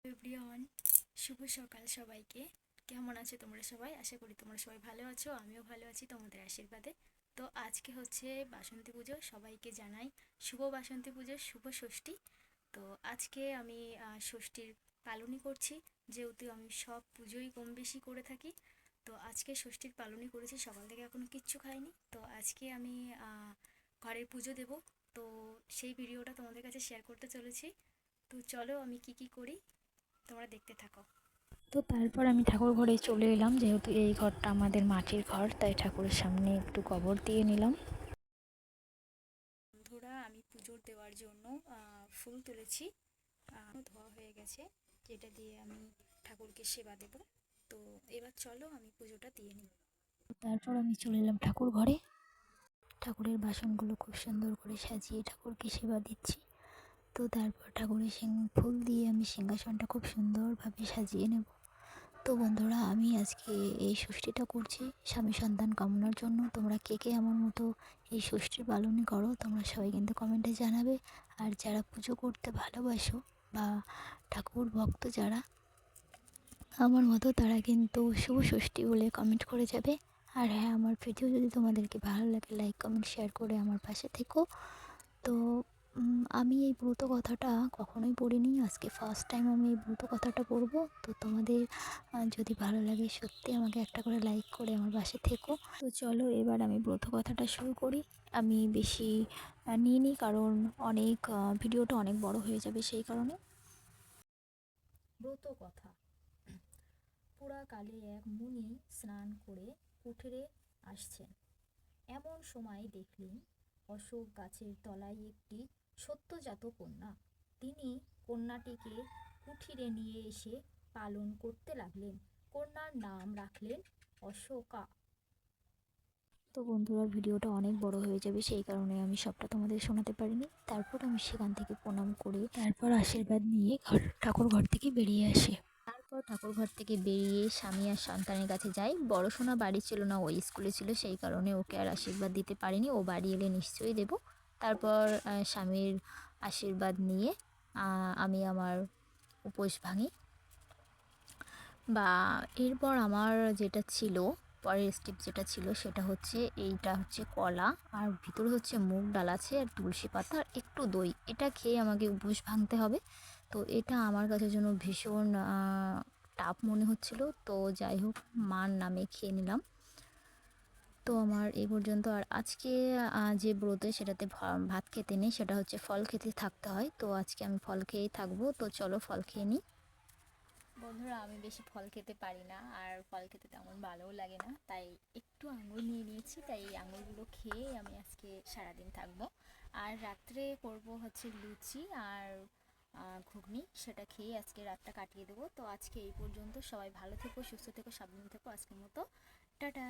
Everyone, শুভ সকাল সবাইকে। কেমন আছো তোমরা সবাই? আশা করি তোমরা সবাই ভালো আছো, আমিও ভালো আছি তোমাদের আশীর্বাদে। তো আজকে হচ্ছে বাসন্তী পুজো, সবাইকে জানাই শুভ বাসন্তী পুজোর শুভ ষষ্ঠী। তো আজকে আমি ষষ্ঠীর পালনই করছি, যেহেতু আমি সব পুজোই কম বেশি করে থাকি। তো আজকে ষষ্ঠীর পালনই করেছি, সকাল থেকে এখনো কিচ্ছু খাইনি। তো আজকে আমি ঘরের পুজো দেব। তো সেই ভিডিওটা তোমাদের কাছে শেয়ার করতে চলেছি। তো চলো আমি কি কি করি তোমরা দেখতে থাকো। তো তারপর আমি ঠাকুর ঘরে চলে এলাম, যেহেতু এই ঘরটা আমাদের মাটির ঘর, তাই ঠাকুরের সামনে একটু গোবর দিয়ে নিলাম। বন্ধুরা, আমি পুজোর দেওয়ার জন্য ফুল তুলেছি, ধোয়া হয়ে গেছে, যেটা দিয়ে আমি ঠাকুরকে সেবা দেব। তো এবার চলো আমি পুজোটা দিয়ে নিই। তারপর আমি চলে এলাম ঠাকুর ঘরে। ঠাকুরের বাসনগুলো খুব সুন্দর করে সাজিয়ে ঠাকুরকে সেবা দিচ্ছি। তো তারপর ঠাকুরের ফুল দিয়ে আমি সিংহাসনটা খুব সুন্দরভাবে সাজিয়ে নেব। তো বন্ধুরা, আমি আজকে এই ষষ্ঠীটা করছি স্বামী সন্তান কামনার জন্য। তোমরা কে কে আমার মতো এই ষষ্ঠীর পালন করো তোমরা সবাই কিন্তু কমেন্টে জানাবে। আর যারা পুজো করতে ভালোবাসো বা ঠাকুর ভক্ত যারা আমার মতো, তারা কিন্তু শুভ ষষ্ঠী বলে কমেন্ট করে যাবে। আর হ্যাঁ, আমার ভিডিও যদি তোমাদেরকে ভালো লাগে, লাইক কমেন্ট শেয়ার করে আমার পাশে থেকো। তো আমি এই ব্রত কথাটা কখনোই পড়িনি, আজকে ফার্স্ট টাইম আমি এই ব্রত কথাটা পড়বো। তো তোমাদের যদি ভালো লাগে সত্যি আমাকে একটা করে লাইক করে আমার পাশে থেকো। তো চলো এবার আমি ব্রত কথাটা শুরু করি। আমি বেশি নিয়ে নিই, কারণ অনেক ভিডিওটা অনেক বড় হয়ে যাবে, সেই কারণে। ব্রত কথা। পুরাকালে এক মুনি স্নান করে কুঠিরে আসছেন। এমন সময় দেখলেন অশোক গাছের তলায় একটি সদ্যোজাত কন্যা। তিনি কন্যাটিকে কুঠিরে নিয়ে এসে পালন করতে লাগলেন। কন্যার নাম রাখলেন অশোকা। তো বন্ধুরা, ভিডিওটা অনেক বড় হয়ে যাবে, সেই কারণে আমি সবটা তোমাদের শোনাতে পারিনি। তারপর আমি সেখান থেকে প্রণাম করে তারপর আশীর্বাদ নিয়ে ঠাকুর ঘর থেকে বেরিয়ে আসি। তারপর ঠাকুর ঘর থেকে বেরিয়ে স্বামী আর সন্তানের কাছে যাই। বড় সোনা বাড়ি ছিল না, ওই স্কুলে ছিল, সেই কারণে ওকে আর আশীর্বাদ দিতে পারিনি। ও বাড়ি এলে নিশ্চয়ই দেব। তারপর স্বামীর আশীর্বাদ নিয়ে আমি আমার উপোস ভাঙি। বা এরপর আমার যেটা ছিল, পরের স্টেপ যেটা ছিল সেটা হচ্ছে, এইটা হচ্ছে কলা, আর ভিতরে হচ্ছে মুগ ডাল আছে, আর তুলসী পাতা, আর একটু দই। এটা খেয়ে আমাকে উপোস ভাঙতে হবে। তো এটা আমার কাছে জন্য ভীষণ টাফ মনে হচ্ছিল। তো যাই হোক, মার নামে খেয়ে নিলাম। তো আমার এই পর্যন্ত। আর আজকে যে ব্রতে সেটাতে ভাত খেতে নেই, সেটা হচ্ছে ফল খেতে থাকতে হয়। তো আজকে আমি ফল খেয়েই থাকবো। তো চলো ফল খেয়ে নিই। বন্ধুরা, আমি বেশি ফল খেতে পারি না, আর ফল খেতে তেমন ভালোও লাগে না, তাই একটু আঙুর নিয়ে নিয়েছি। তাই এই আঙুরগুলো খেয়ে আমি আজকে সারাদিন থাকবো। আর রাত্রে করব হচ্ছে লুচি আর ঘুগনি, সেটা খেয়ে আজকে রাতটা কাটিয়ে দেবো। তো আজকে এই পর্যন্ত। সবাই ভালো থেকো, সুস্থ থেকো, সাবধানে থেকো। আজকের মতো টাটা।